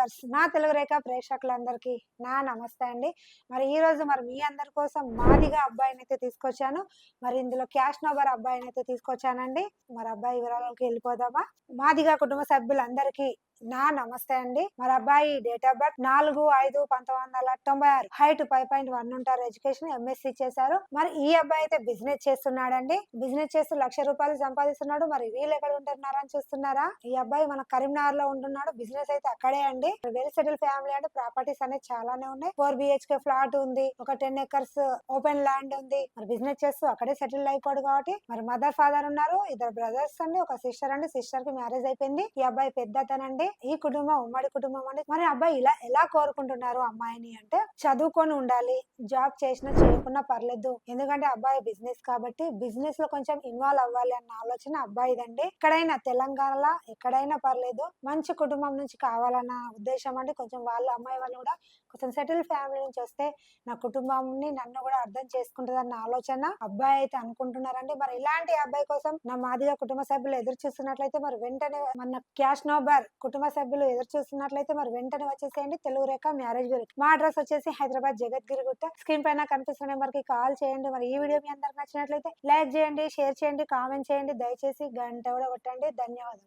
Viewers, నా తెలుగు రేఖ ప్రేక్షకులందరికీ నా నమస్తే అండి. మరి ఈ రోజు మీ అందరి కోసం మాదిగ అబ్బాయినైతే తీసుకొచ్చాను. మరి ఇందులో క్యాష్ నోబర్ అబ్బాయినైతే తీసుకొచ్చానండి. మరి అబ్బాయి వివరాలలోకి వెళ్ళిపోదామా? మాదిగ కుటుంబ సభ్యులందరికీ నా నమస్తే అండి. మరి అబ్బాయి డేట్ ఆఫ్ బర్త్ 4/5/1996, హైట్ 5.1 ఉంటారు, ఎడ్యుకేషన్ ఎంఎస్సి చేశారు. మరి ఈ అబ్బాయి అయితే బిజినెస్ చేస్తున్నాడండి. బిజినెస్ చేస్తూ ₹1,00,000 సంపాదిస్తున్నాడు. మరి వీళ్ళు ఎక్కడ ఉంటున్నారని చూస్తున్నారా? ఈ అబ్బాయి మన కరీంనగర్ లో ఉంటున్నాడు. బిజినెస్ అయితే అక్కడే అండి. వెల్ సెటిల్ ఫ్యామిలీ అండి. ప్రాపర్టీస్ అనేది చాలానే ఉన్నాయి. 4 BHK ఫ్లాట్ ఉంది, ఒక 10 acres ఓపెన్ ల్యాండ్ ఉంది. మరి బిజినెస్ చేస్తూ అక్కడే సెటిల్ అయిపోయాడు కాబట్టి మరి మదర్ ఫాదర్ ఉన్నారు, ఇద్దరు బ్రదర్స్ అండి, ఒక సిస్టర్ అండి. సిస్టర్ కి మ్యారేజ్ అయిపోయింది. ఈ అబ్బాయి పెద్దతనండి. ఈ కుటుంబం ఉమ్మడి కుటుంబం అండి. మరి అబ్బాయి ఎలా కోరుకుంటున్నారు అమ్మాయిని అంటే, చదువుకొని ఉండాలి, జాబ్ చేసినా చేయకున్నా పర్లేదు, ఎందుకంటే అబ్బాయి బిజినెస్ కాబట్టి బిజినెస్ లో కొంచెం ఇన్వాల్వ్ అవ్వాలి అన్న ఆలోచన అబ్బాయిదండి. ఎక్కడైనా తెలంగాణలో ఎక్కడైనా పర్లేదు, మంచి కుటుంబం నుంచి కావాలన్న ఉద్దేశం అండి. కొంచెం వాళ్ళ అమ్మాయి వాళ్ళు కూడా కొంచెం సెటిల్ ఫ్యామిలీ నుంచి వస్తే నా కుటుంబాన్ని నన్ను కూడా అర్థం చేసుకుంటుంది అన్న ఆలోచన అబ్బాయి అయితే అనుకుంటున్నారండి. మరి ఇలాంటి అబ్బాయి కోసం నా మాదిగ కుటుంబ సభ్యులు ఎదురు చూస్తున్నట్లయితే మరి వెంటనే మన క్యాష్ నోబర్ కుటుంబ సభ్యులు ఎదురు చూస్తున్నట్లయితే మరి వెంటనే వచ్చేసేయండి. తెలుగు రేఖ మ్యారేజ్ బ్యూరో. మా అడ్రస్ వచ్చేసి హైదరాబాద్ జగద్గిరి గుట్ట. స్క్రీన్ పైన కనిపిస్తున్న నెంబర్ కి కాల్ చేయండి. మరి ఈ వీడియో మీ అందరికి నచ్చినట్లయితే లైక్ చేయండి, షేర్ చేయండి, కామెంట్ చేయండి. దయచేసి గంట కూడా కొట్టండి. ధన్యవాదాలు.